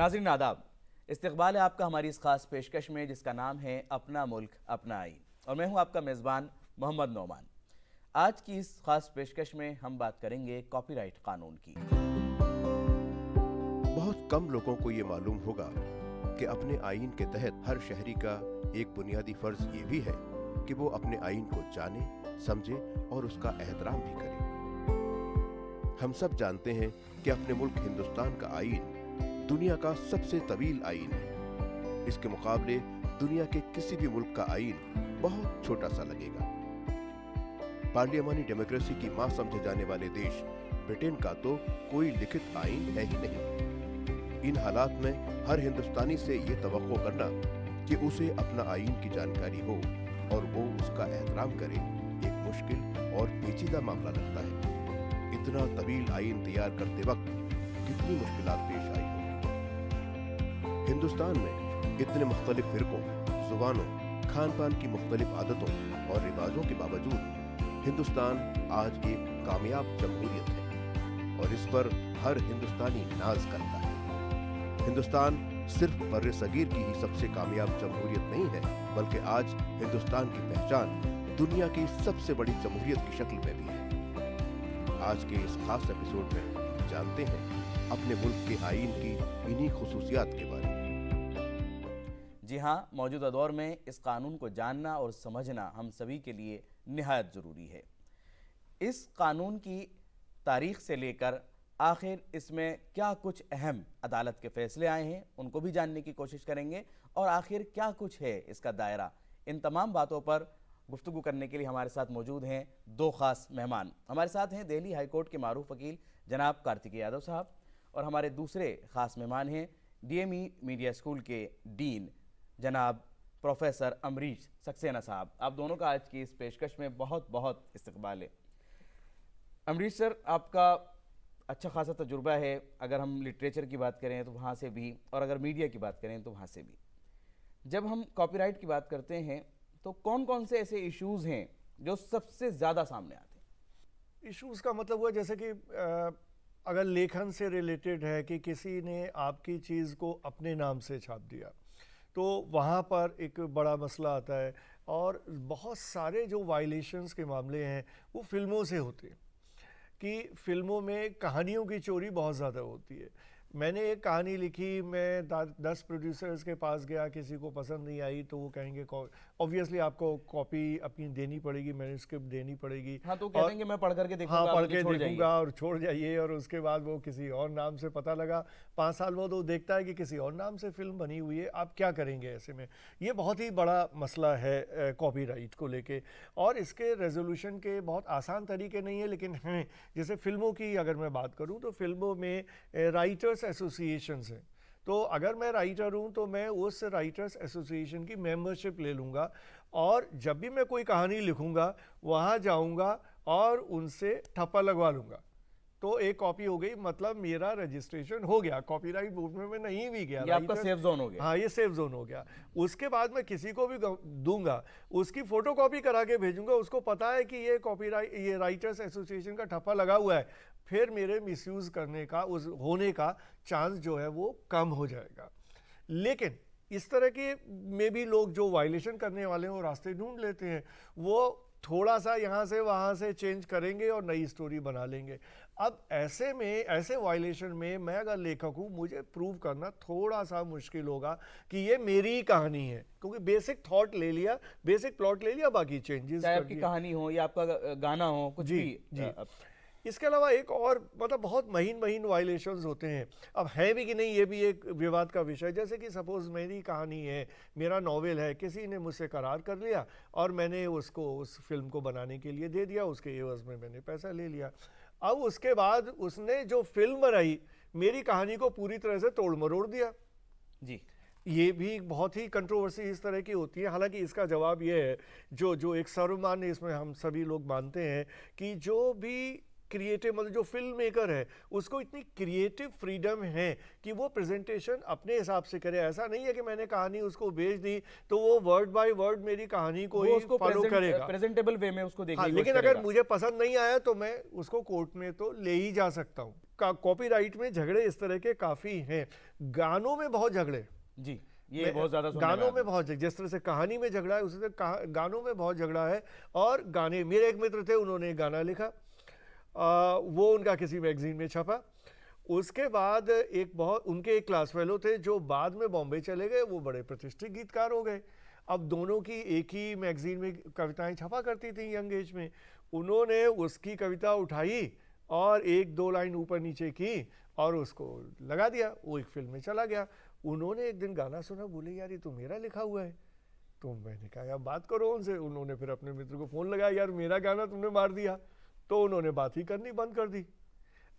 नाज़रीन आदाब, इस्तकबाल है आपका हमारी इस खास पेशकश में जिसका नाम है अपना मुल्क अपना आईन, और मैं हूं आपका मेज़बान मोहम्मद नौमान। आज की इस खास पेशकश में हम बात करेंगे कॉपीराइट कानून की। बहुत कम लोगों को ये मालूम होगा कि अपने आईन के तहत हर शहरी का एक बुनियादी फर्ज ये भी है कि वो अपने आईन को जाने, समझे और उसका एहतराम भी करे। हम सब जानते हैं कि अपने मुल्क हिंदुस्तान का आईन दुनिया का सबसे तवील आईन है। इसके मुकाबले दुनिया के किसी भी मुल्क का आईन बहुत छोटा सा लगेगा। पार्लियामानी डेमोक्रेसी की मां समझे जाने वाले देश ब्रिटेन का तो कोई लिखित आईन है ही नहीं। इन हालात में हर हिंदुस्तानी से ये तवक्को करना कि उसे अपना आईन की जानकारी हो और वो उसका एहतराम करे एक मुश्किल और पेचीदा मामला लगता है। इतना तवील आईन तैयार करते वक्त कितनी मुश्किलात पेश आई हो। हिंदुस्तान में इतने मुख्तलिफ फिरकों, जुबानों, खान पान की मुख्तलिफ आदतों और रिवाजों के बावजूद हिंदुस्तान आज एक कामयाब जमहूरियत है और इस पर हर हिंदुस्तानी नाज करता है। हिंदुस्तान सिर्फ बर्रे सगीर की ही सबसे कामयाब जमहूरियत नहीं है, बल्कि आज हिंदुस्तान की पहचान दुनिया की सबसे बड़ी जमहूरियत की शक्ल में भी है। आज के इस खास एपिसोड में जानते हैं अपने मुल्क के आईन की इन्हीं खुसूसियात के बारे में। जी हाँ, मौजूदा दौर में इस कानून को जानना और समझना हम सभी के लिए निहायत ज़रूरी है। इस कानून की तारीख से लेकर आखिर इसमें क्या कुछ अहम अदालत के फैसले आए हैं उनको भी जानने की कोशिश करेंगे, और आखिर क्या कुछ है इसका दायरा। इन तमाम बातों पर गुफ्तगू करने के लिए हमारे साथ मौजूद हैं दो ख़ास मेहमान। हमारे साथ हैं दिल्ली हाई कोर्ट के मारूफ वकील जनाब कार्तिकेय यादव साहब, और हमारे दूसरे ख़ास मेहमान हैं DME मीडिया स्कूल के डीन जनाब प्रोफेसर अमरीश सक्सेना साहब। आप दोनों का आज की इस पेशकश में बहुत बहुत इस्तकबाल है। अमरीश सर, आपका अच्छा खासा तजुर्बा है, अगर हम लिटरेचर की बात करें तो वहाँ से भी, और अगर मीडिया की बात करें तो वहाँ से भी। जब हम कॉपीराइट की बात करते हैं तो कौन कौन से ऐसे इश्यूज़ हैं जो सबसे ज़्यादा सामने आते हैं? इश्यूज़ का मतलब हुआ जैसे कि अगर लेखन से रिलेटेड है कि किसी ने आपकी चीज़ को अपने नाम से छाप दिया तो वहाँ पर एक बड़ा मसला आता है। और बहुत सारे जो वायलेशंस के मामले हैं वो फिल्मों से होते हैं कि फिल्मों में कहानियों की चोरी बहुत ज़्यादा होती है। मैंने एक कहानी लिखी, मैं 10 प्रोड्यूसर्स के पास गया, किसी को पसंद नहीं आई तो वो कहेंगे ऑब्वियसली आपको कॉपी अपनी देनी पड़ेगी, मैन्युस्क्रिप्ट देनी पड़ेगी। हाँ, तो कह देंगे मैं पढ़ करके देखूंगा, हाँ, पढ़ के छोड़ देखूंगा और छोड़ जाइए। और उसके बाद वो किसी और नाम से, पता लगा 5 साल बाद वो देखता है कि किसी और नाम से फिल्म बनी हुई है। आप क्या करेंगे ऐसे में? ये बहुत ही बड़ा मसला है कॉपीराइट को लेके, और इसके रेजोल्यूशन के बहुत आसान तरीके नहीं है लेकिन हैं। जैसे फिल्मों की अगर मैं बात करूँ तो फिल्मों में राइटर्स एसोसिएशंस हैं। तो अगर मैं राइटर हूं तो मैं उस राइटर्स एसोसिएशन की मेंबरशिप ले लूंगा, और जब भी मैं कोई कहानी लिखूंगा वहां जाऊंगा और उनसे ठप्पा लगवा लूंगा। तो एक कॉपी हो गई, मतलब मेरा रजिस्ट्रेशन हो गया, कॉपीराइट मूवमेंट में नहीं भी गया, ये आपका सेफ जोन हो गया। हाँ, ये सेफ जोन हो गया। उसके बाद मैं किसी को भी दूंगा, उसकी फोटोकॉपी करा के भेजूंगा, उसको पता है कि ये कॉपीराइट, ये राइटर्स एसोसिएशन का ठप्पा लगा हुआ है, फिर मेरे मिसयूज करने का, उस होने का चांस जो है वो कम हो जाएगा। लेकिन इस तरह के में भी लोग जो वायलेशन करने वाले हैं वो रास्ते ढूंढ लेते हैं। वो थोड़ा सा यहाँ से वहाँ से चेंज करेंगे और नई स्टोरी बना लेंगे। अब ऐसे में, ऐसे वायलेशन में मैं अगर लेखक हूँ, मुझे प्रूव करना थोड़ा सा मुश्किल होगा कि ये मेरी ही कहानी है, क्योंकि बेसिक थॉट ले लिया, बेसिक प्लॉट ले लिया, बाकी चेंजेस चाहे आपकी कहानी हो या आपका गाना हो, कुछ भी। इसके अलावा एक और मतलब बहुत महीन वायलेशंस होते हैं। अब है भी कि नहीं ये भी एक विवाद का विषय। जैसे कि सपोज मेरी कहानी है, मेरा नॉवेल है, किसी ने मुझसे करार कर लिया और मैंने उसको उस फिल्म को बनाने के लिए दे दिया, उसके एवज में मैंने पैसा ले लिया। अब उसके बाद उसने जो फिल्म बनाई मेरी कहानी को पूरी तरह से तोड़ मरोड़ दिया जी। ये भी बहुत ही कंट्रोवर्सी इस तरह की होती है। हालांकि इसका जवाब ये है, जो एक सर्वमान्य इसमें हम सभी लोग मानते हैं कि जो भी क्रिएटिव, मतलब जो फिल्म मेकर है उसको इतनी क्रिएटिव फ्रीडम है कि वो प्रेजेंटेशन अपने हिसाब से करे। ऐसा नहीं है कि मैंने कहानी उसको भेज दी तो वो वर्ड बाय वर्ड मेरी कहानी को ही फॉलो करेगा, प्रेजेंटेबल वे में उसको देखने हाँ, की लेकिन कोशिश अगर करेगा। मुझे पसंद नहीं आया तो मैं उसको कोर्ट में तो ले ही जा सकता हूँ। कॉपीराइट में झगड़े इस तरह के काफी हैं। गानों में बहुत झगड़े, जी, ये बहुत ज्यादा सुनने गानों आता में बहुत, जिस तरह से कहानी में झगड़ा है उसी तरह गानों में बहुत झगड़ा है। और गाने, मेरे एक मित्र थे, उन्होंने एक गाना लिखा, वो उनका किसी मैगजीन में छपा। उसके बाद उनके एक क्लास फेलो थे जो बाद में बॉम्बे चले गए, वो बड़े प्रतिष्ठित गीतकार हो गए। अब दोनों की एक ही मैगजीन में कविताएं छपा करती थी यंग एज में। उन्होंने उसकी कविता उठाई और एक दो लाइन ऊपर नीचे की और उसको लगा दिया, वो एक फिल्म में चला गया। उन्होंने एक दिन गाना सुना, बोले यार ये तो मेरा लिखा हुआ है। तो मैंने कहा यार बात करो उनसे। उन्होंने फिर अपने मित्र को फ़ोन लगाया, यार मेरा गाना तुमने मार दिया। तो उन्होंने बात ही करनी बंद कर दी।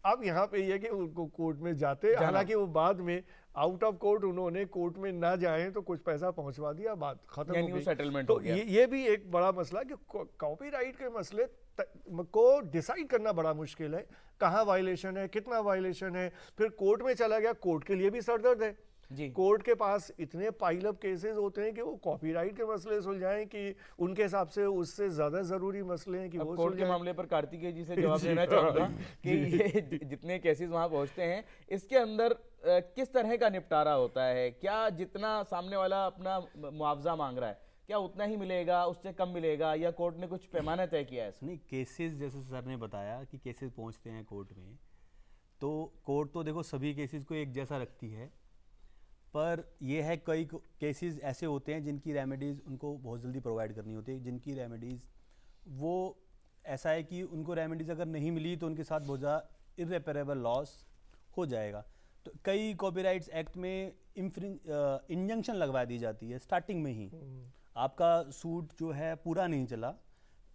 अब यहाँ पे ये कि उनको कोर्ट में जाते, हालांकि वो बाद में आउट ऑफ कोर्ट, उन्होंने कोर्ट में ना जाए तो कुछ पैसा पहुंचवा दिया, बात खत्म हो गई, सेटलमेंट तो हो गया। ये भी एक बड़ा मसला कि कॉपीराइट के मसले को डिसाइड करना बड़ा मुश्किल है, कहाँ वायलेशन है, कितना वायलेशन है। फिर कोर्ट में चला गया, कोर्ट के लिए भी सरदर्द है जी। कोर्ट के पास इतने पाइल अप केसेस होते हैं कि वो कॉपीराइट के मसले सुलझाएं कि उनके हिसाब से उससे ज्यादा जरूरी मसले हैं कि वो कोर्ट के मामले पर कार्तिकेय जी से जवाब देना चाहूंगा कि ये जितने केसेस वहां पहुंचते हैं, इसके अंदर किस तरह का निपटारा होता है? क्या जितना सामने वाला अपना मुआवजा मांग रहा है, क्या उतना ही मिलेगा, उससे कम मिलेगा, या कोर्ट ने कुछ पैमाना तय किया है? नहीं, केसेस जैसे सर ने बताया कि केसेस पहुंचते हैं कोर्ट में, तो कोर्ट तो देखो सभी केसेस को एक जैसा रखती है, पर यह है कई केसेस ऐसे होते हैं जिनकी रेमेडीज़ उनको बहुत जल्दी प्रोवाइड करनी होती है, जिनकी रेमेडीज़ वो ऐसा है कि उनको रेमेडीज़ अगर नहीं मिली तो उनके साथ बहुत ज़्यादा इर्रेपरेबल लॉस हो जाएगा। तो कई कॉपीराइट्स एक्ट में इंजंक्शन लगवा दी जाती है स्टार्टिंग में ही। आपका सूट जो है पूरा नहीं चला,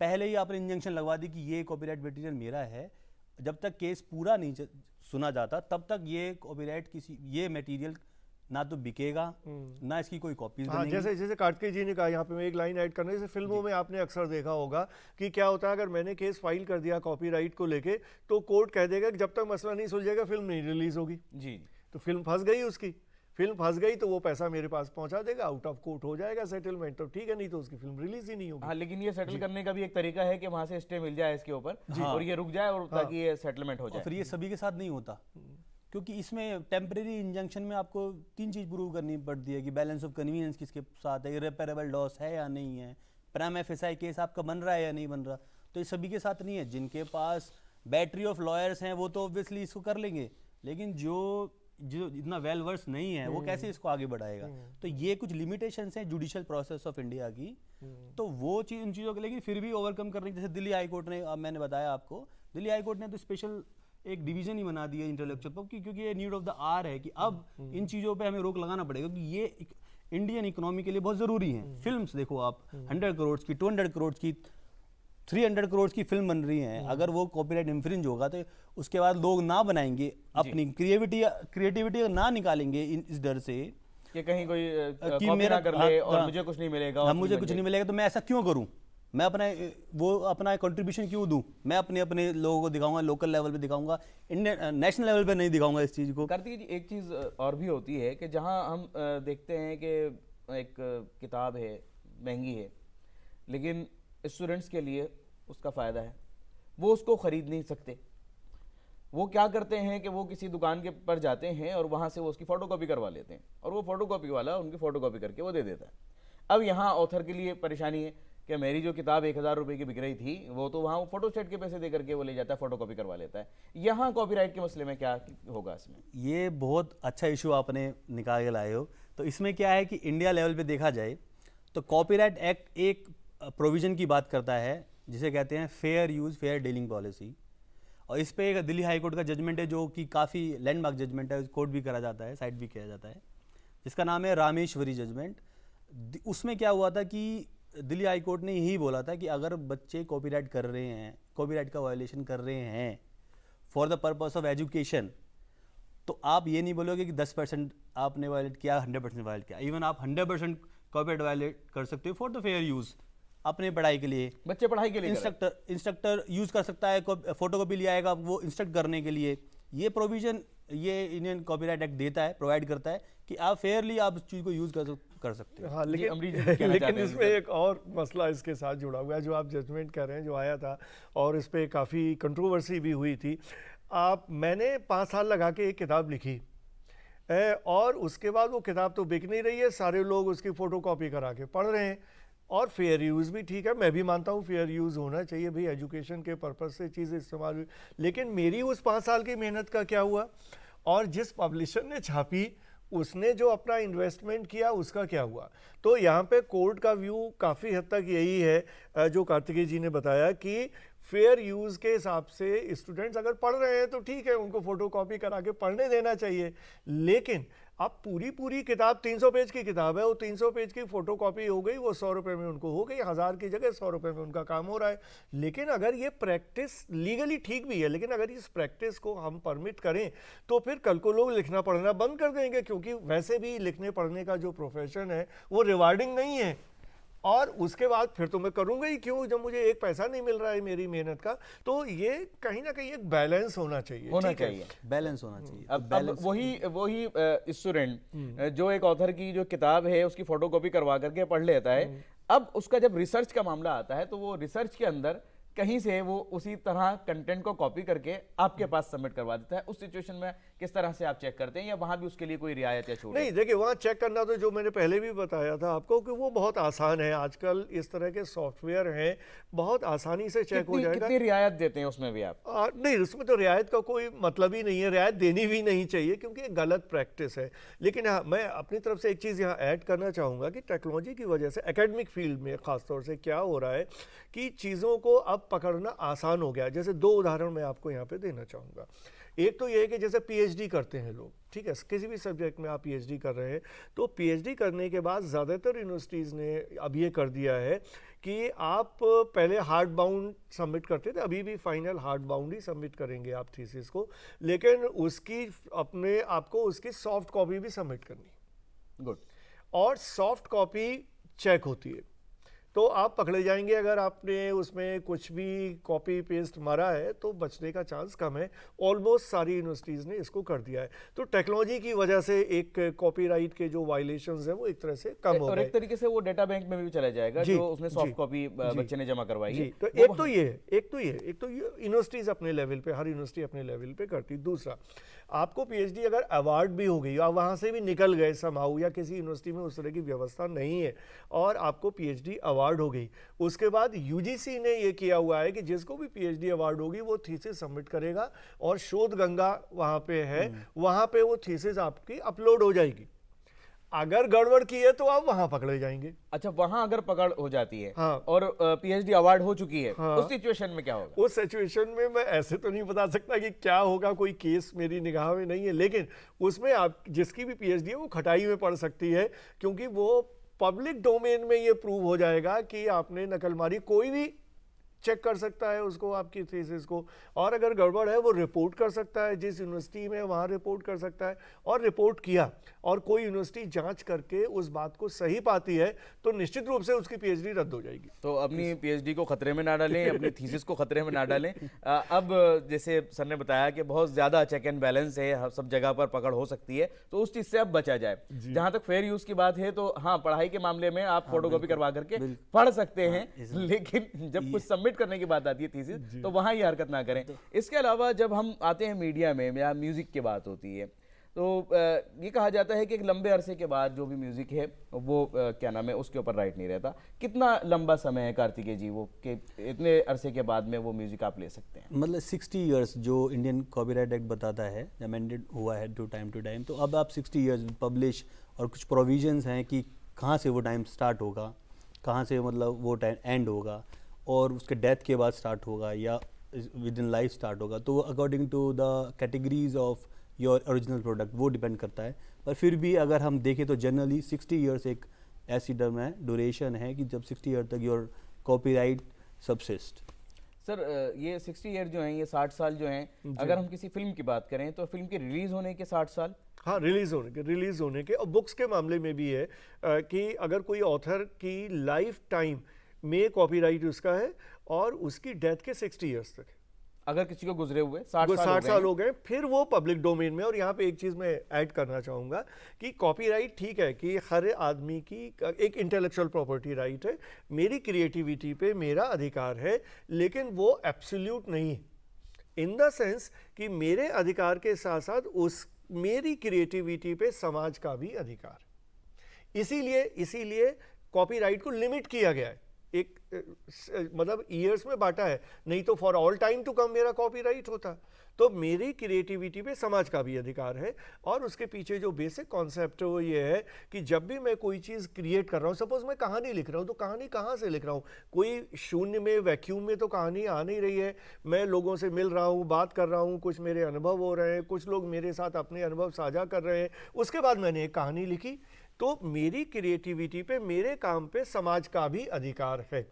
पहले ही आपने इंजंक्शन लगवा दी कि ये कॉपीराइट मटेरियल मेरा है। जब तक केस पूरा नहीं सुना जाता तब तक ये मटेरियल ना तो बिकेगा ना इसकी कोई कॉपीज बनेगी। जैसे कार्तिकेय जी ने कहा, यहाँ पे मैं एक लाइन ऐड करने से, फिल्मों में आपने अक्सर देखा होगा कि क्या होता है, अगर मैंने केस फाइल कर दिया कॉपीराइट को लेके तो कोर्ट कह देगा कि जब तक मसला नहीं सुलझेगा फिल्म नहीं रिलीज होगी जी। तो फिल्म फंस गई, उसकी फिल्म फंस गई तो वो पैसा मेरे पास पहुंचा देगा, आउट ऑफ कोर्ट हो जाएगा सेटलमेंट, तो ठीक है, नहीं तो उसकी फिल्म रिलीज ही नहीं होगी। हाँ, लेकिन ये सेटल करने का भी एक तरीका है कि वहां से स्टे मिल जाए इसके ऊपर और ये रुक जाए, और ताकि ये सेटलमेंट हो जाए। फिर ये सभी के साथ नहीं होता, क्योंकि इसमें टेम्परेरी इंजंक्शन में आपको 3 चीज़ प्रूव करनी पड़ती है कि बैलेंस ऑफ कन्वीनियंस किसके साथ है, इर्रेपरेबल लॉस है या नहीं है, प्राइम एफएसआई केस आपका बन रहा है या नहीं बन रहा। तो ये सभी के साथ नहीं है। जिनके पास बैटरी ऑफ लॉयर्स हैं वो तो ऑब्वियसली इसको कर लेंगे, लेकिन जो इतना वेल वर्स नहीं है वो कैसे इसको आगे बढ़ाएगा। तो ये कुछ लिमिटेशंस हैं जुडिशियल प्रोसेस ऑफ इंडिया की, तो वो चीज़ उन चीज़ों को लेकिन फिर भी ओवरकम करने, जैसे दिल्ली हाई कोर्ट ने, अब मैंने बताया आपको, दिल्ली हाई कोर्ट ने तो स्पेशल एक डिवीजन ही बना दी है इंटेलेक्चुअल प्रॉपर्टी, क्योंकि ये नीड ऑफ द आवर है कि अब इन चीज़ों पे हमें रोक लगाना पड़ेगा, क्योंकि ये इंडियन इकोनॉमी के लिए बहुत ज़रूरी है। फिल्म्स देखो आप, 100 करोड़ की, 200 करोड़ की, 300 करोड़ की फिल्म बन रही हैं, अगर वो कॉपीराइट इंफ्रिंज होगा तो उसके बाद लोग ना बनाएंगे, अपनी क्रिएटिविटी ना निकालेंगे इस डर से कि कहीं कोई कॉपी ना कर ले और मुझे कुछ नहीं मिलेगा, मुझे कुछ नहीं मिलेगा, तो मैं ऐसा क्यों करूं, मैं अपना कंट्रीब्यूशन क्यों दूं, मैं अपने लोगों को दिखाऊंगा, लोकल लेवल पे दिखाऊंगा, इंडियन नेशनल लेवल पे नहीं दिखाऊंगा इस चीज़ को। कार्तिक जी, एक चीज़ और भी होती है कि जहां हम देखते हैं कि एक किताब है, महंगी है, लेकिन स्टूडेंट्स के लिए उसका फ़ायदा है, वो उसको ख़रीद नहीं सकते। वो क्या करते हैं कि वो किसी दुकान के पर जाते हैं और वहाँ से वो उसकी फ़ोटोकॉपी करवा लेते हैं, और वो फ़ोटोकॉपी वाला उनकी फ़ोटोकॉपी करके वो दे देता है। अब यहाँ ऑथर के लिए परेशानी है कि मेरी जो किताब 1000 रुपये की बिक रही थी, वो तो वहाँ फोटोस्टेट के पैसे दे करके वो ले जाता है, फोटोकॉपी करवा लेता है। यहाँ कॉपीराइट के मसले में क्या होगा इसमें? ये बहुत अच्छा इशू आपने निकाल के लाए हो। तो इसमें क्या है कि इंडिया लेवल पे देखा जाए तो कॉपीराइट एक्ट एक प्रोविज़न की बात करता है जिसे कहते हैं fair use fair dealing policy, और इस पे एक दिल्ली हाई कोर्ट का जजमेंट है जो कि काफ़ी लैंडमार्क जजमेंट है, कोर्ट भी करा जाता है, साइट भी किया जाता है, जिसका नाम है रामेश्वरी जजमेंट। उसमें क्या हुआ था कि दिल्ली हाई कोर्ट ने यही बोला था कि अगर बच्चे कॉपीराइट कर रहे हैं, कॉपीराइट का वायलेशन कर रहे हैं for the purpose of education, तो आप ये नहीं बोलोगे कि 10% आपने वायलेट किया, 100% वायलेट किया। इवन आप 100% कॉपीराइट वायलेट कर सकते हो फॉर द फेयर यूज़, अपने पढ़ाई के लिए, बच्चे पढ़ाई के लिए कर रहे हैं। इंस्ट्रक्टर यूज कर सकता है, फोटो कॉपी ले आएगा वो इंस्ट्रक्ट करने के लिए। ये प्रोविजन ये इंडियन कॉपीराइट एक्ट देता है, प्रोवाइड करता है कि आप फेयरली आप उस चीज़ को यूज कर सकते हो। हाँ, अमरीश जी लेकिन कहना लेकिन चाहते हैं इसमें एक और मसला इसके साथ जुड़ा हुआ है जो आप जजमेंट कर रहे हैं, जो आया था और इस पे काफ़ी कंट्रोवर्सी भी हुई थी। मैंने 5 साल लगा के एक किताब लिखी और उसके बाद वो किताब तो बिक नहीं रही है, सारे लोग उसकी फ़ोटोकॉपी करा के पढ़ रहे हैं और फेयर यूज़ भी ठीक है, मैं भी मानता हूँ फेयर यूज़ होना चाहिए भाई, एजुकेशन के पर्पज़ से चीज़ इस्तेमाल हुई। लेकिन मेरी उस 5 साल की मेहनत का क्या हुआ, और जिस पब्लिशर ने छापी उसने जो अपना इन्वेस्टमेंट किया उसका क्या हुआ। तो यहाँ पे कोर्ट का व्यू काफ़ी हद तक यही है जो कार्तिकेय जी ने बताया कि फेयर यूज़ के हिसाब से स्टूडेंट्स अगर पढ़ रहे हैं तो ठीक है, उनको फ़ोटोकॉपी करा के पढ़ने देना चाहिए। लेकिन अब पूरी किताब 300 पेज की किताब है, वो 300 पेज की फ़ोटोकॉपी हो गई, वो 100 रुपये में उनको हो गई, 1000 की जगह 100 रुपये में उनका काम हो रहा है। लेकिन अगर ये प्रैक्टिस लीगली ठीक भी है, लेकिन अगर इस प्रैक्टिस को हम परमिट करें तो फिर कल को लोग लिखना पढ़ना बंद कर देंगे, क्योंकि वैसे भी लिखने पढ़ने का जो प्रोफेशन है वो रिवार्डिंग नहीं है। और उसके बाद फिर तो मैं करूँगा ही क्यों जब मुझे एक पैसा नहीं मिल रहा है मेरी मेहनत का। तो ये कहीं ना कहीं एक बैलेंस होना चाहिए, बैलेंस होना चाहिए। अब वही स्टूडेंट जो एक ऑथर की जो किताब है उसकी फोटोकॉपी करवा करके पढ़ लेता है, अब उसका जब रिसर्च का मामला आता है तो वो रिसर्च के अंदर कहीं से वो उसी तरह कंटेंट को कॉपी करके आपके पास सबमिट करवा देता है। उस सिचुएशन में किस तरह से आप चेक करते हैं, या वहां भी उसके लिए कोई रियायत या छूट? नहीं, देखिए वहाँ चेक करना तो जो मैंने पहले भी बताया था आपको कि वो बहुत आसान है। आजकल इस तरह के सॉफ्टवेयर हैं, बहुत आसानी से चेक हो जाएगा। कितनी रियायत देते हैं उसमें भी आप? नहीं, उसमें तो रियायत का कोई मतलब ही नहीं है, रियायत देनी भी नहीं चाहिए क्योंकि ये गलत प्रैक्टिस है। लेकिन हाँ, मैं अपनी तरफ से एक चीज़ यहाँ ऐड करना चाहूँगा कि टेक्नोलॉजी की वजह से एकेडमिक फील्ड में ख़ासतौर से क्या हो रहा है कि चीज़ों को अब पकड़ना आसान हो गया है। जैसे 2 उदाहरण मैं आपको यहाँ पे देना चाहूँगा। एक तो ये है कि जैसे पीएचडी करते हैं लोग, ठीक है, किसी भी सब्जेक्ट में आप पीएचडी कर रहे हैं, तो पीएचडी करने के बाद ज़्यादातर यूनिवर्सिटीज़ ने अब ये कर दिया है कि आप पहले हार्ड बाउंड सबमिट करते थे, अभी भी फाइनल हार्ड बाउंड ही सबमिट करेंगे आप थीसिस को, लेकिन उसकी आपको उसकी सॉफ्ट कॉपी भी सबमिट करनी। गुड। और सॉफ्ट कॉपी चेक होती है, तो आप पकड़े जाएंगे अगर आपने उसमें कुछ भी कॉपी पेस्ट मारा है तो बचने का चांस कम है। ऑलमोस्ट सारी यूनिवर्सिटीज़ ने इसको कर दिया है। तो टेक्नोलॉजी की वजह से एक कॉपीराइट के जो वायलेशंस हैं वो एक तरह से कम हो गए। और एक तरीके से वो डेटा बैंक में भी चला जाएगा जो उसमें सॉफ्ट कॉपी बच्चे ने जमा करवाई है। तो एक तो ये यूनिवर्सिटीज़ अपने लेवल पे, हर यूनिवर्सिटी अपने लेवल पे करती। दूसरा, आपको पीएचडी अगर अवार्ड भी हो गई, आप वहाँ से भी निकल गए समाऊ, या किसी यूनिवर्सिटी में उस तरह की व्यवस्था नहीं है और आपको पीएचडी अवार्ड हो गई, उसके बाद यूजीसी ने ये किया हुआ है कि जिसको भी पीएचडी अवार्ड होगी वो थीसिस सबमिट करेगा और शोध गंगा वहाँ पे है, वहाँ पे वो थीसिस आपकी अपलोड हो जाएगी। अगर गड़बड़ की है तो आप वहां पकड़े जाएंगे। अच्छा, वहां अगर पकड़ हो जाती है हाँ। और पीएचडी अवार्ड हो चुकी है, हाँ। उस सिचुएशन में क्या होगा? उस सिचुएशन में मैं ऐसे तो नहीं बता सकता कि क्या होगा, कोई केस मेरी निगाह में नहीं है, लेकिन उसमें आप जिसकी भी पीएचडी है वो खटाई में पड़ सकती है, क्योंकि वो पब्लिक डोमेन में ये प्रूव हो जाएगा कि आपने नकल मारी। कोई भी चेक कर सकता है उसको, आपकी थीसिस को, और अगर गड़बड़ है वो रिपोर्ट कर सकता है, जिस यूनिवर्सिटी में वहाँ रिपोर्ट कर सकता है। और रिपोर्ट किया और कोई यूनिवर्सिटी जांच करके उस बात को सही पाती है तो निश्चित रूप से उसकी पीएचडी रद्द हो जाएगी। तो अपनी पीएचडी को खतरे में ना डालें, अपनी थीसिस को खतरे में ना डालें। अब जैसे सर ने बताया कि बहुत ज़्यादा चेक एंड बैलेंस है, सब जगह पर पकड़ हो सकती है, तो उस चीज़ से अब बचा जाए। जहाँ तक फेयर यूज़ की बात है तो हाँ, पढ़ाई के मामले में आप फोटोकॉपी करवा करके पढ़ सकते हैं, लेकिन जब कुछ सबमिट करने की बात आती है थीसिस, तो वहां ये हरकत ना करें। इसके अलावा जब हम आते हैं मीडिया में या म्यूजिक की बात होती है तो ये कहा जाता है कि एक लंबे अरसे के बाद जो भी म्यूजिक है वो क्या नाम है उसके ऊपर राइट नहीं रहता। कितना लंबा समय है कार्तिकेय जी वो कि इतने अरसे के बाद में वो म्यूजिक आप ले सकते हैं? मतलब 60 इयर्स जो इंडियन कॉपीराइट एक्ट बताता है, अमेंडेड हुआ है टू टाइम, तो अब आप 60 इयर्स पब्लिश, और कुछ प्रोविजंस हैं कि कहाँ से वो टाइम स्टार्ट होगा, कहाँ से मतलब वो टाइम एंड होगा, और उसके डेथ के बाद स्टार्ट होगा या विद इन लाइफ स्टार्ट होगा। तो according to the categories of your original product वो डिपेंड करता है। पर फिर भी अगर हम देखें तो जनरली 60 इयर्स एक ऐसी टर्म है, ड्यूरेशन है कि जब 60 ईयर तक योर कॉपीराइट सबसिस्ट। सर ये 60 ईयर जो हैं, ये 60 साल जो हैं, अगर हम किसी फिल्म की बात करें तो फिल्म के रिलीज होने के 60 साल? हाँ, रिलीज होने के। और बुक्स के मामले में भी है कि अगर कोई ऑथर की लाइफ टाइम में कॉपीराइट उसका है और उसकी डेथ के 60 ईयर्स तक है। अगर किसी को गुजरे हुए 60 साल हो गए फिर वो पब्लिक डोमेन में। और यहाँ पे एक चीज़ मैं ऐड करना चाहूँगा कि कॉपीराइट ठीक है कि हर आदमी की एक इंटेलेक्चुअल प्रॉपर्टी राइट है, मेरी क्रिएटिविटी पे मेरा अधिकार है, लेकिन वो एब्सोल्यूट नहीं है इन द सेंस कि मेरे अधिकार के साथ साथ उस मेरी क्रिएटिविटी पे समाज का भी अधिकार है। इसीलिए कॉपीराइट को लिमिट किया गया है, एक मतलब ईयर्स में बांटा है, नहीं तो for all time to come मेरा कॉपीराइट होता। तो मेरी क्रिएटिविटी पे समाज का भी अधिकार है। और उसके पीछे जो बेसिक कॉन्सेप्ट है वो ये है कि जब भी मैं कोई चीज़ क्रिएट कर रहा हूँ, सपोज मैं कहानी लिख रहा हूँ, तो कहानी कहाँ से लिख रहा हूँ? कोई शून्य में वैक्यूम में तो कहानी आ नहीं रही है। मैं लोगों से मिल रहा हूँ, बात कर रहा हूँ, कुछ मेरे अनुभव हो रहे हैं, कुछ लोग मेरे साथ अपने अनुभव साझा कर रहे हैं, उसके बाद मैंने एक कहानी लिखी। तो मेरी क्रिएटिविटी पे, मेरे काम पे समाज का भी अधिकार है।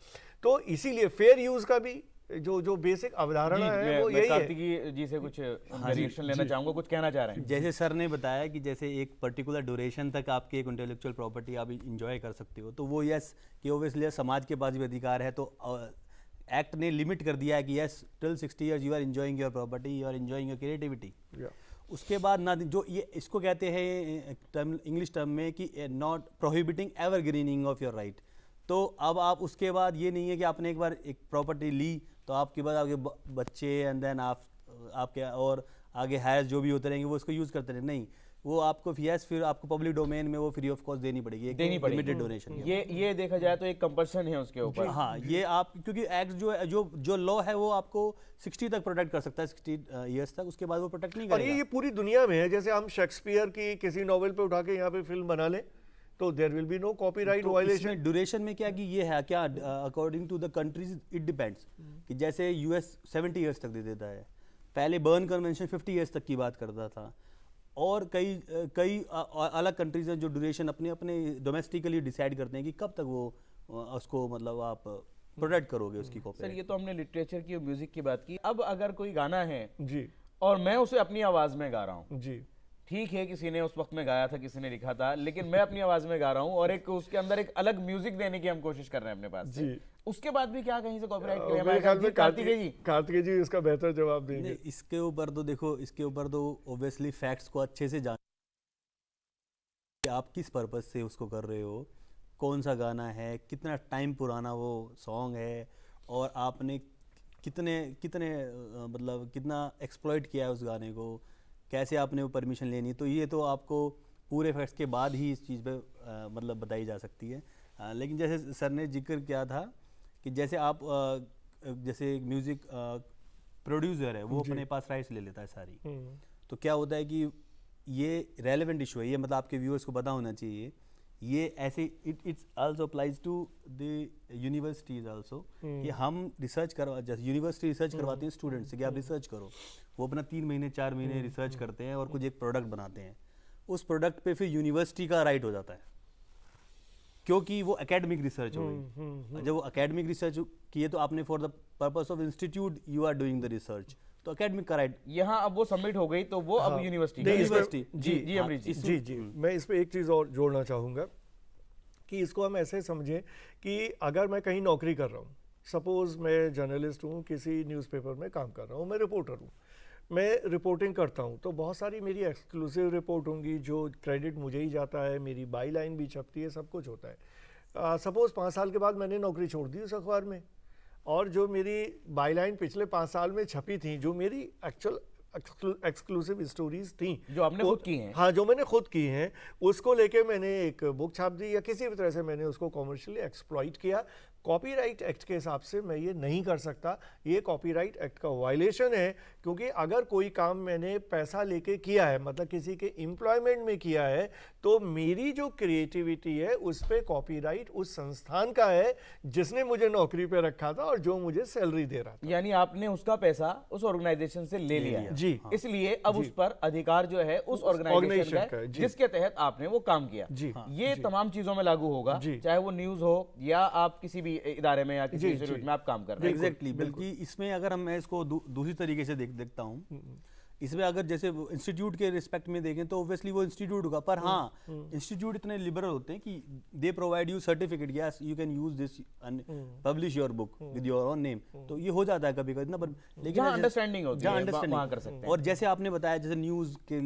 तो इसीलिए फेयर यूज का भी जो बेसिक अवधारणा है वो यही है। कार्तिकी जी से कुछ रिएक्शन लेना चाहूंगा, कुछ कहना चाह रहे हैं? जैसे सर ने बताया कि जैसे एक पर्टिकुलर ड्यूरेशन तक आपकी एक इंटेलेक्चुअल प्रॉपर्टी आप इंजॉय कर सकते हो, तो वो यस कि ओब्वियसली समाज के पास भी अधिकार है। तो एक्ट ने लिमिट कर दिया है कि yes till 60 years you are enjoying your property, you are enjoying your creativity. उसके बाद ना जो ये इसको कहते हैं टर्म इंग्लिश टर्म में कि not prohibiting evergreening of your right. तो अब आप उसके बाद ये नहीं है कि आपने एक बार एक प्रॉपर्टी ली तो आपके बाद आपके बच्चे एंड देन आपके और आगे हायर जो भी होते रहेंगे वो इसको यूज़ करते रहे, नहीं, वो आपको फिर आपको पब्लिक डोमेन में वो फ्री ऑफ कॉस्ट देनी पड़ेगी, लिमिटेड डोनेशन। ये देखा जाए तो एक कंपल्सन है उसके ऊपर। हाँ, ये आप क्योंकि एक्ट जो लॉ है वो आपको 60 तक प्रोटेक्ट कर सकता है, 60 ईयर्स तक, उसके बाद वो प्रोटेक्ट नहीं करेगा। और ये पूरी दुनिया में है। जैसे हम शेक्सपियर की किसी नॉवेल पे उठा के यहाँ पे फिल्म बना लें तो there will be no copyright violation. Duration में क्या कि ये है क्या according to the countries it depends कि जैसे यूएस 70 ईयर्स तक दे देता है, पहले बर्न कन्वेंशन 50 ईयर्स तक की बात करता था, और कई अलग कंट्रीज हैं जो ड्यूरेशन अपने अपने डोमेस्टिकली डिसाइड करते हैं कि कब तक वो उसको मतलब आप प्रोटेक्ट करोगे उसकी कॉपी। सर ये तो हमने लिटरेचर की और म्यूजिक की बात की। अब अगर कोई गाना है जी और मैं उसे अपनी आवाज में गा रहा हूँ, जी, ठीक है किसी ने उस वक्त में गाया था, किसी ने लिखा था, लेकिन मैं अपनी आवाज में गा रहा हूँ और एक उसके अंदर एक अलग म्यूजिक देने की हम कोशिश कर रहे हैं अपने पास से, उसके बाद भी क्या कहीं से कॉपीराइट क्लेम मेरे ख्याल में कार्तिकेय जी इसका बेहतर जवाब देंगे। इसके ऊपर तो देखो, इसके ऊपर तो ऑब्वियसली फैक्ट्स को अच्छे से जान कि आप किस पर्पज से उसको कर रहे हो, कौन सा गाना है, कितना टाइम पुराना वो सॉन्ग है, और आपने कितने मतलब कितना एक्सप्लॉइट किया है उस गाने को, कैसे आपने वो परमिशन लेनी। तो ये तो आपको पूरे फैक्ट्स के बाद ही इस चीज़ पे मतलब बताई जा सकती है। लेकिन जैसे सर ने जिक्र किया था कि जैसे आप जैसे एक म्यूज़िक प्रोड्यूसर है वो अपने पास राइट्स ले लेता है सारी, तो क्या होता है कि ये रेलेवेंट इशू है, ये मतलब आपके व्यूअर्स को पता होना चाहिए। ये ऐसे it's also applies to the universities also कि हम रिसर्च करवा, जैसे यूनिवर्सिटी रिसर्च करवाती है स्टूडेंट्स से कि आप रिसर्च करो, वो अपना 3 महीने 4 महीने रिसर्च करते हैं और कुछ एक प्रोडक्ट बनाते हैं। उस प्रोडक्ट पे फिर यूनिवर्सिटी का राइट हो जाता है क्योंकि वो एकेडमिक रिसर्च हो गई। जब वो एकेडमिक रिसर्च की है तो आपने for the purpose of institute you are doing the research, तो एकेडमिक का राइट यहाँ अब वो सबमिट हो गई तो वो अब यूनिवर्सिटी जी अमरीश जी जी। मैं इस पे एक चीज़ और जोड़ना चाहूँगा कि इसको हम ऐसे समझें कि अगर मैं कहीं नौकरी कर रहा हूँ, सपोज़ मैं जर्नलिस्ट हूँ, किसी न्यूज़पेपर में काम कर रहा हूँ, मैं रिपोर्टर हूँ, मैं रिपोर्टिंग करता हूँ, तो बहुत सारी मेरी एक्सक्लूसिव रिपोर्ट होंगी जो क्रेडिट मुझे ही जाता है, मेरी बाई लाइन भी छपती है, सब कुछ होता है। सपोज़ 5 साल के बाद मैंने नौकरी छोड़ दी उस अखबार में, और जो मेरी बाई लाइन पिछले 5 साल में छपी थी, जो मेरी एक्चुअल एक्सक्लूसिव स्टोरीज थी जो आपने खुद की हैं, हाँ जो मैंने खुद की हैं, उसको लेके मैंने एक बुक छाप दी या किसी भी तरह से मैंने उसको कॉमर्शियली एक्सप्लॉइट किया, कॉपीराइट एक्ट के हिसाब से मैं ये नहीं कर सकता। ये कॉपीराइट एक्ट का वायलेशन है, क्योंकि अगर कोई काम मैंने पैसा लेके किया है, मतलब किसी के एम्प्लॉयमेंट में किया है, तो मेरी जो क्रिएटिविटी है उस पर कॉपीराइट उस संस्थान का है जिसने मुझे नौकरी पे रखा था और जो मुझे सैलरी दे रहा था। यानी आपने उसका पैसा उस ऑर्गेनाइजेशन से ले लिया जी, इसलिए अब उस पर अधिकार जो है उस ऑर्गेनाइजेशन का है जिसके तहत आपने वो काम किया। ये तमाम चीजों में लागू होगा, चाहे वो न्यूज हो या आप किसी भी इदारे में या किसी इंस्टीट्यूट में आप काम कर रहे हैं। एग्जैक्टली। बल्कि इसमें अगर हम मैं इसको दूसरी तरीके से देखता हूँ इसमें अगर जैसे इंस्टीट्यूट के रिस्पेक्ट में देखें तो ऑब्वियसली वो इंस्टीट्यूट होगा, पर हाँ इंस्टीट्यूट इतने लिबरल होते हैं कि they provide you certificate, yes you can use this publish your book with your own name, तो ये हो जाता है कभी कभी ना, पर लेकिन जहाँ अंडरस्टैंडिंग होती है वहाँ अंडरस्टैंडिंग कर सकते हैं। और जैसे आपने बताया जैसे न्यूज़ के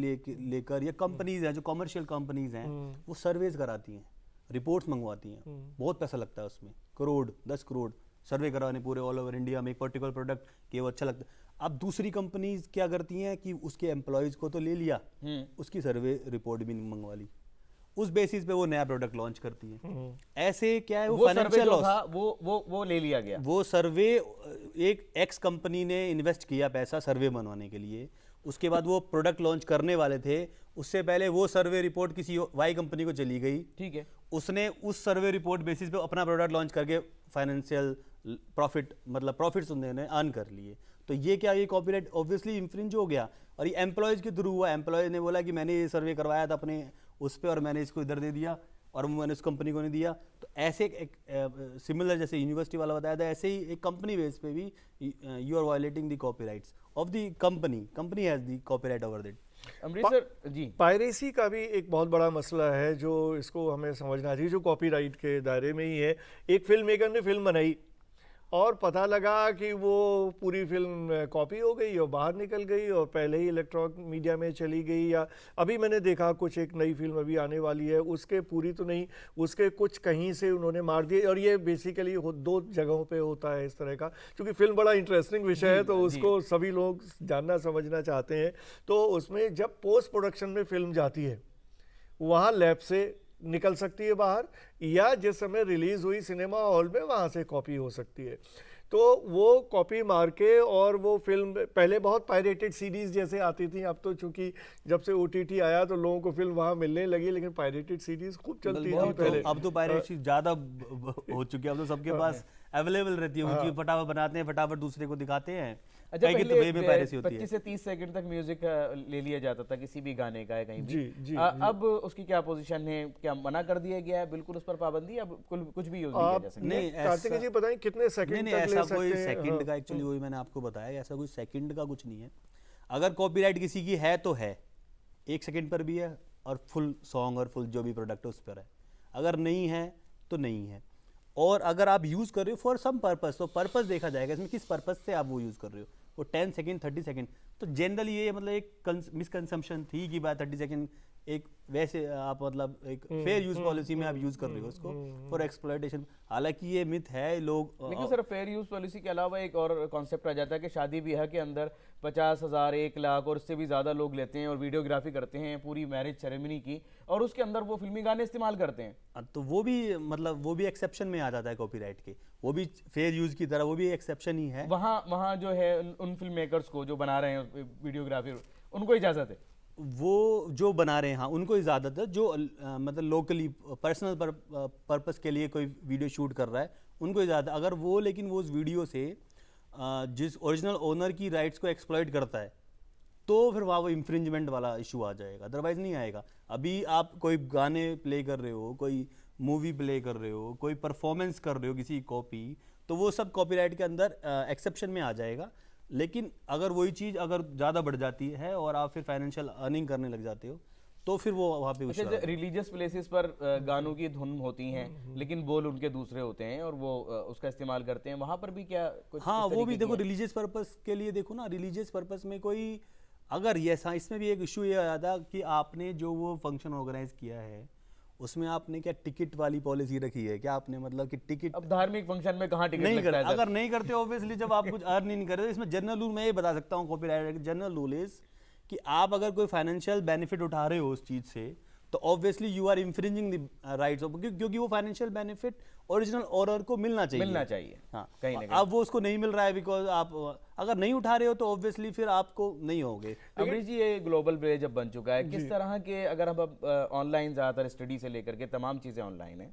लेकर या कंपनीज हैं जो कमर्शियल कंपनीज हैं वो सर्वेज कराती हैं, रिपोर्ट्स मंगवाती हैं, बहुत पैसा लगता है उसमें, करोड़ 10 करोड़ सर्वे करवाने पूरे ऑल ओवर इंडिया में एक पर्टिकुलर प्रोडक्ट कि वो अच्छा लगता है। अब दूसरी कंपनीज क्या करती हैं कि उसके एम्प्लॉयज को तो ले लिया, उसकी सर्वे रिपोर्ट भी मंगवा ली, उस बेसिस पे वो नया प्रोडक्ट लॉन्च करती हैं। ऐसे क्या है वो फाइनेंशियल लॉस, वो ले लिया गया। वो सर्वे एक एक्स कंपनी ने इन्वेस्ट किया पैसा सर्वे बनवाने के लिए, उसके बाद वो प्रोडक्ट लॉन्च करने वाले थे, उससे पहले वो सर्वे रिपोर्ट किसी वाई कंपनी को चली गई, ठीक है, उसने उस सर्वे रिपोर्ट बेसिस पे अपना प्रोडक्ट लॉन्च करके फाइनेंशियल प्रॉफिट मतलब प्रॉफिट्स उन्होंने अर्न कर लिए। तो ये क्या, ये कॉपीराइट ऑब्वियसली इंफ्रिंज हो गया, और ये एम्प्लॉयज़ के थ्रू हुआ। एम्प्लॉयज़ ने बोला कि मैंने ये सर्वे करवाया था अपने उस पर और मैंने इसको इधर दे दिया और मैंने उस कंपनी को नहीं दिया। तो ऐसे एक सिमिलर जैसे यूनिवर्सिटी वाला बताया था, ऐसे ही एक कंपनी बेस पे भी you are violating the copyrights of the company has the copyright over that. Amritsar ji, piracy का भी एक बहुत बड़ा मसला है जो इसको हमें समझना चाहिए, जो कॉपीराइट के दायरे में ही है। एक फिल्म मेकर ने फिल्म बनाई और पता लगा कि वो पूरी फिल्म कॉपी हो गई और बाहर निकल गई और पहले ही इलेक्ट्रॉनिक मीडिया में चली गई, या अभी मैंने देखा कुछ एक नई फिल्म अभी आने वाली है, उसके पूरी तो नहीं, उसके कुछ कहीं से उन्होंने मार दिए। और ये बेसिकली 2 जगहों पे होता है इस तरह का, क्योंकि फिल्म बड़ा इंटरेस्टिंग विषय है तो उसको सभी लोग जानना समझना चाहते हैं। तो उसमें जब पोस्ट प्रोडक्शन में फिल्म जाती है वहाँ लैब से निकल सकती है बाहर, या जिस समय रिलीज हुई सिनेमा हॉल में वहाँ से कॉपी हो सकती है। तो वो कॉपी मार के, और वो फिल्म पहले बहुत पायरेटेड सीडीज जैसे आती थी, अब तो चूंकि जब से OTT आया तो लोगों को फिल्म वहाँ मिलने लगी, लेकिन पायरेटेड सीडीज खूब चलती थी पहले। अब तो पायरेसी ज़्यादा हो चुकी है, अब तो सबके पास अवेलेबल रहती है, उनकी फटाफट बनाते हैं, फटाफट दूसरे को दिखाते हैं। अच्छा, कई पहले तो वे में पायरेसी होती है। 25 से 30 सेकंड तक म्यूजिक ले लिया जाता था किसी भी गाने का है कहीं भी। जी, अब उसकी क्या पोजीशन है, क्या मना कर दिया गया है, बिल्कुल उस पर पाबंदी, अब कुछ भी यूज नहीं किया जा सकता? नहीं, कार्तिक जी बताएं कितने सेकंड तक ले ऐसा सकते कोई हैं? सेकंड का एक्चुअली वही मैंने आपको बताया, ऐसा कोई सेकंड का कुछ नहीं है। अगर कॉपीराइट किसी की है तो है, 1 सेकंड पर भी है और फुल सॉन्ग और फुल जो भी प्रोडक्ट है उस पर है, अगर नहीं है तो नहीं है। और अगर आप यूज़ कर रहे हो फॉर सम पर्पस, तो पर्पस देखा जाएगा इसमें किस पर्पस से आप वो यूज़ कर रहे हो। वो 10 सेकंड 30 सेकंड तो जनरली ये मतलब एक मिसकंसेप्शन थी कि बात 30 सेकंड एक वैसे आप मतलब एक फेयर यूज पॉलिसी में आप यूज कर रहे हो उसको फॉर एक्सप्लॉयटेशन। हालांकि ये मिथ है लोग। लेकिन सर फेयर यूज पॉलिसी के अलावा एक और कॉन्सेप्ट आ जाता है कि शादी ब्याह के अंदर 50,000 1 लाख और उससे भी ज़्यादा लोग लेते हैं और वीडियोग्राफी करते हैं पूरी मैरिज सेरेमनी की, और उसके अंदर वो फिल्मी गाने इस्तेमाल करते हैं। तो वो भी मतलब वो भी एक्सेप्शन में आ जाता है कॉपीराइट के, वो भी फेयर यूज की तरह वो भी एक्सेप्शन ही है। वहाँ जो है उन फिल्म मेकर्स को जो बना रहे हैं वीडियोग्राफी, उनको इजाज़त है, वो जो बना रहे हैं हाँ उनको इजाज़त है। जो मतलब लोकली पर्सनल पर्पस के लिए कोई वीडियो शूट कर रहा है उनको इजाज़त है। अगर वो लेकिन वो उस वीडियो से जिस ओरिजिनल ओनर की राइट्स को एक्सप्लॉइट करता है तो फिर वहाँ वो इंफ्रिंजमेंट वाला इशू आ जाएगा, अदरवाइज नहीं आएगा। अभी आप कोई गाने प्ले कर रहे हो, कोई मूवी प्ले कर रहे हो, कोई परफॉर्मेंस कर रहे हो किसी कॉपी, तो वो सब कॉपीराइट के अंदर एक्सेप्शन में आ जाएगा। लेकिन अगर वही चीज़ अगर ज़्यादा बढ़ जाती है और आप फिर फाइनेंशियल अर्निंग करने लग जाते हो तो फिर वो वहाँ पे अच्छा, रिलीजियस प्लेसेस पर गानों की धुन होती हैं लेकिन बोल उनके दूसरे होते हैं और वो उसका इस्तेमाल करते हैं, वहाँ पर भी क्या कुछ हाँ वो भी देखो रिलीजियस पर्पस के लिए देखो ना, रिलीजियस पर्पस में कोई अगर ये इसमें भी एक इशू ये आया था कि आपने जो वो फंक्शन ऑर्गेनाइज किया है उसमें आपने क्या टिकट वाली पॉलिसी रखी है क्या? आपने मतलब कि टिकट अब धार्मिक फंक्शन में कहाँ टिकट नहीं लगता है? अगर नहीं करते ऑब्वियसली जब आप कुछ अर्न नहीं कर रहे, इसमें जनरल रूल मैं ये बता सकता हूँ कॉपीराइट जनरल रूल इज कि आप अगर कोई फाइनेंशियल बेनिफिट उठा रहे हो उस चीज़ से तो obviously you are infringing the rights of, क्योंकि वो फाइनेंशियल बेनिफिट ओरिजिनल ओनर को मिलना चाहिए। हाँ, कहीं ना कहीं अब वो उसको नहीं मिल रहा है बिकॉज आप अगर नहीं उठा रहे हो तो ऑब्वियसली फिर आपको नहीं होगे। अमरीश जी, ये ग्लोबल विलेज अब बन चुका है, किस तरह के अगर हम अब ऑनलाइन ज़्यादातर स्टडी से लेकर के तमाम चीज़ें ऑनलाइन है,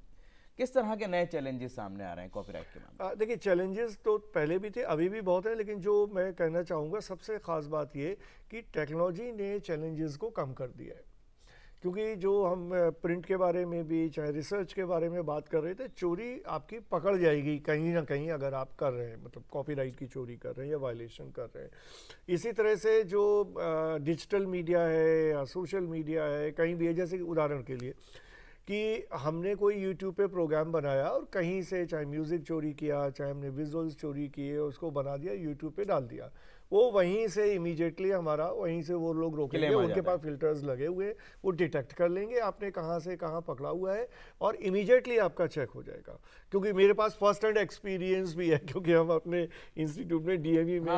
किस तरह के नए चैलेंजेस सामने आ रहे हैं कॉपीराइट के मामले? देखिए चैलेंजेस तो पहले भी थे अभी भी बहुत है, लेकिन जो मैं कहना चाहूँगा सबसे ख़ास बात ये कि टेक्नोलॉजी ने चैलेंजेस को कम कर दिया है। क्योंकि जो हम प्रिंट के बारे में भी चाहे रिसर्च के बारे में बात कर रहे थे, चोरी आपकी पकड़ जाएगी कहीं ना कहीं अगर आप कर रहे हैं, मतलब कॉपीराइट की चोरी कर रहे हैं या वायलेशन कर रहे हैं। इसी तरह से जो डिजिटल मीडिया है या सोशल मीडिया है, कहीं भी है, जैसे कि उदाहरण के लिए कि हमने कोई यूट्यूब पे प्रोग्राम बनाया और कहीं से चाहे म्यूज़िक चोरी किया, चाहे हमने विजुअल्स चोरी किए, उसको बना दिया, यूट्यूब पे डाल दिया, वो वहीं से इमीडिएटली हमारा वहीं से वो लोग रोकेंगे, उनके पास फिल्टर्स लगे हुए, वो डिटेक्ट कर लेंगे आपने कहाँ से कहाँ पकड़ा हुआ है और इमीडिएटली आपका चेक हो जाएगा। क्योंकि मेरे पास फर्स्ट हैंड एक्सपीरियंस भी है, क्योंकि हम अपने इंस्टीट्यूट में डीएवी में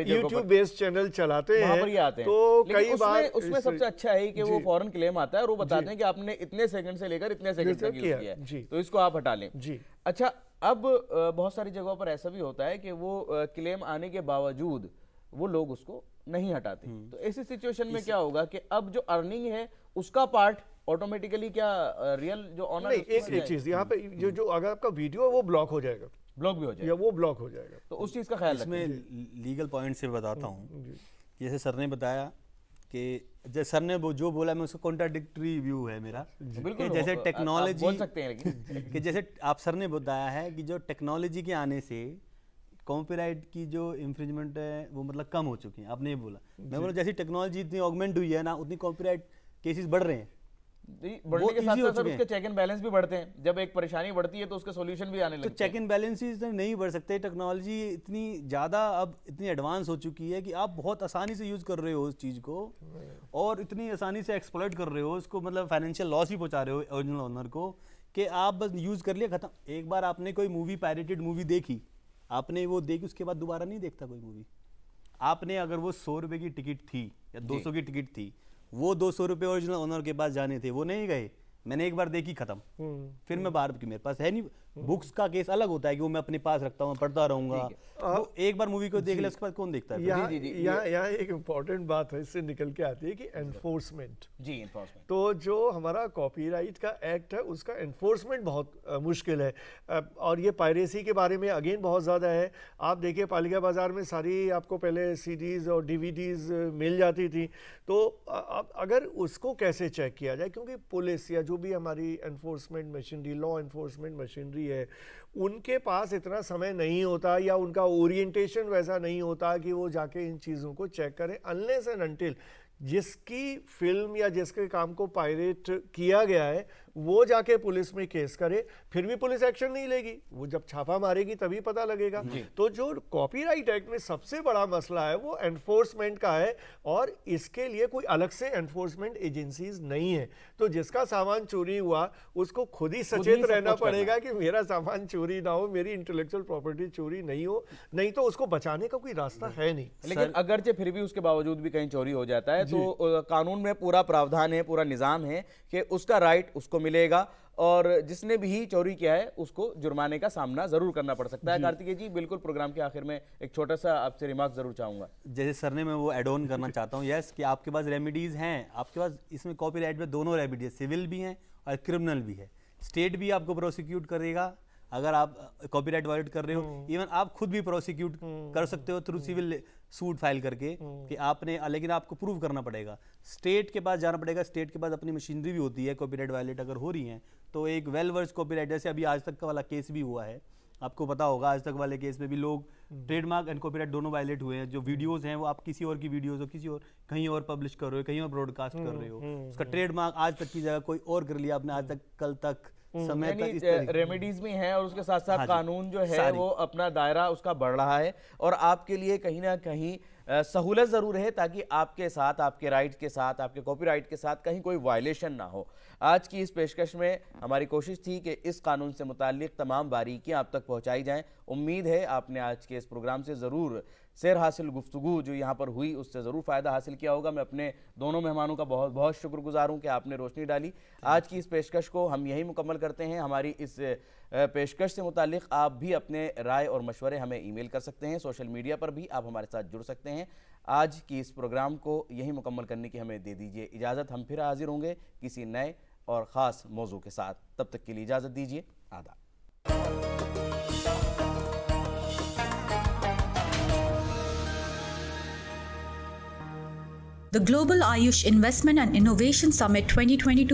यूट्यूब बेस्ड चैनल चलाते हैं, तो कई बार उसमें सबसे अच्छा है कि वो फौरन क्लेम आता है और वो बताते हैं कि आपने इतने सेकंड से लेकर इतने सेकंड तक यूज किया है, तो इसको आप हटा लें जी। अच्छा, अब बहुत सारी जगहों पर ऐसा भी होता है कि वो क्लेम आने के बावजूद वो लोग उसको नहीं हटाते, तो ऐसी सिचुएशन में क्या होगा कि अब जो अर्निंग है उसका पार्ट ऑटोमेटिकली क्या रियल जो ऑनर एक चीज यहाँ पे जो अगर आपका वीडियो है वो ब्लॉक हो जाएगा, ब्लॉक भी हो जाएगा, या वो ब्लॉक हो जाएगा, तो उस चीज का ख्याल इसमें लीगल पॉइंट से बताता हूँ। जैसे सर ने बताया कि जैसे सर ने जो बोला, मैं उसका कॉन्ट्राडिक्टरी व्यू है मेरा, बिल्कुल जैसे टेक्नोलॉजी बोल सकते हैं, लेकिन कि जैसे आप सर ने बताया है कि जो टेक्नोलॉजी के आने से कॉपीराइट की जो इंफ्रिंजमेंट है वो मतलब कम हो चुकी है, आपने ये बोला। मैं बोला जैसी टेक्नोलॉजी इतनी ऑगमेंट हुई है ना, उतनी कॉपीराइट केसेस बढ़ रहे हैं, बढ़ने के साथ साथ उसके चेक एंड बैलेंस भी बढ़ते हैं। जब एक परेशानी बढ़ती है तो उसके सॉल्यूशन भी आने लगते हैं। तो चेक एंड बैलेंसेस नहीं बढ़ सकते, टेक्नोलॉजी इतनी ज़्यादा अब इतनी एडवांस हो चुकी है कि आप बहुत आसानी से यूज़ कर रहे हो उस चीज़ को और इतनी आसानी से एक्सप्लॉइट कर रहे हो उसको, मतलब फाइनेंशियल लॉस भी पहुंचा रहे हो ओरिजिनल ओनर को, कि आप बस यूज़ कर लिया, खत्म। एक बार आपने कोई मूवी, पायरेटेड मूवी देखी, आपने वो देखी, उसके बाद दोबारा नहीं देखता कोई मूवी। आपने अगर वो 100 रुपये की टिकट थी या 200 की टिकट थी, वो 200 रुपये ओरिजिनल ओनर के पास जाने थे, वो नहीं गए, मैंने एक बार देखी, खत्म, फिर मैं बार की मेरे पास है नहीं। बुक्स का केस अलग होता है कि वो मैं अपने पास रखता हूँ, पढ़ता रहूंगा, वो एक बार मूवी को देख ले, उसके बाद कौन देखता है। यहाँ एक इम्पॉर्टेंट बात है, इससे निकल के आती है कि एनफोर्समेंट जी, एनफोर्समेंट। तो जो हमारा कॉपीराइट का एक्ट है उसका एनफोर्समेंट बहुत मुश्किल है। और ये पायरेसी के बारे में अगेन बहुत ज़्यादा है। आप देखिए पालिका बाजार में सारी आपको पहले सीडीज़ और डीवीडीज़ मिल जाती थी, तो अब अगर उसको कैसे चेक किया जाए, क्योंकि पुलिस या जो भी हमारी enforcement machinery, law enforcement machinery है, उनके पास इतना समय नहीं होता या उनका ओरिएंटेशन वैसा नहीं होता कि वो जाके इन चीज़ों को चेक करें, अनलेस एंड अनटिल जिसकी फिल्म या जिसके काम को पायरेट किया गया है वो जाके पुलिस में केस करे, फिर भी पुलिस एक्शन नहीं लेगी, वो जब छापा मारेगी तभी पता लगेगा। तो जो कॉपीराइट एक्ट में सबसे बड़ा मसला है वो एनफोर्समेंट का है, और इसके लिए कोई अलग से एनफोर्समेंट एजेंसीज नहीं है। तो जिसका सामान चोरी हुआ उसको खुद ही सचेत रहना पड़ेगा कि मेरा सामान चोरी ना हो, मेरी इंटेलेक्चुअल प्रॉपर्टी चोरी नहीं हो, नहीं तो उसको बचाने का कोई रास्ता है नहीं। लेकिन अगरचे फिर भी उसके बावजूद भी कहीं चोरी हो जाता है तो कानून में पूरा प्रावधान है, पूरा निजाम है कि उसका राइट उसको मिलेगा, और जिसने भी चोरी किया है उसको जुर्माने का सामना जरूर करना पड़ सकता है। कार्तिकेय जी, बिल्कुल प्रोग्राम के आखिर में एक छोटा सा आपसे रिमार्क जरूर चाहूंगा। जैसे सर ने, मैं वो एड ऑन करना चाहता हूँ, यस, कि आपके पास रेमेडीज हैं, आपके पास इसमें कॉपीराइट में दोनों रेमेडीज, सिविल भी हैं और क्रिमिनल भी है। स्टेट भी आपको प्रोसिक्यूट करेगा अगर आप कॉपीराइट वायलेट कर रहे हो, इवन आप खुद भी प्रोसिक्यूट कर सकते हो थ्रू सिविल सूट फाइल करके कि आपने, लेकिन आपको प्रूव करना पड़ेगा, स्टेट के पास जाना पड़ेगा। स्टेट के पास अपनी मशीनरी भी होती है, कॉपीराइट वायलेट अगर हो रही है तो एक वेल वर्स कॉपीराइट, जैसे अभी आज तक का वाला केस भी हुआ है, आपको पता होगा, आज तक वाले केस में भी लोग ट्रेडमार्क एंड कॉपीराइट दोनों वायलेट हुए हैं। जो वीडियोस हैं वो आप किसी और की वीडियोस हो, किसी और कहीं और पब्लिश कर रहे हो, कहीं और ब्रॉडकास्ट कर रहे हो, उसका ट्रेडमार्क आज तक की जगह कोई और कर लिया आपने, आज तक कल तक समय तक रेमेडीज भी हैं, और उसके साथ साथ कानून जो है वो अपना दायरा उसका बढ़ रहा है, और आपके लिए कहीं ना कहीं सहूलत ज़रूर है, ताकि आपके साथ, आपके राइट के साथ, आपके कॉपीराइट के साथ कहीं कोई वायलेशन ना हो। आज की इस पेशकश में हमारी कोशिश थी कि इस कानून से मुताल्लिक तमाम बारीकियां आप तक पहुंचाई जाएं। उम्मीद है आपने आज के इस प्रोग्राम से ज़रूर सैर हासिल, गुफ्तगू जो यहाँ पर हुई उससे ज़रूर फ़ायदा हासिल किया होगा। मैं अपने दोनों मेहमानों का बहुत बहुत शुक्रगुजार हूँ कि आपने रोशनी डाली। आज की इस पेशकश को हम यही मुकम्मल करते हैं। हमारी इस पेशकश से मुतालिक आप भी अपने राय और मशवरे हमें ईमेल कर सकते हैं, सोशल मीडिया पर भी आप हमारे साथ जुड़ सकते हैं। आज की इस प्रोग्राम को यही मुकम्मल करने की हमें दे दीजिए इजाज़त। हम फिर हाजिर होंगे किसी नए और ख़ास मौजू के साथ, तब तक के लिए इजाज़त दीजिए। आदाब। The Global Ayush Investment and Innovation Summit 2022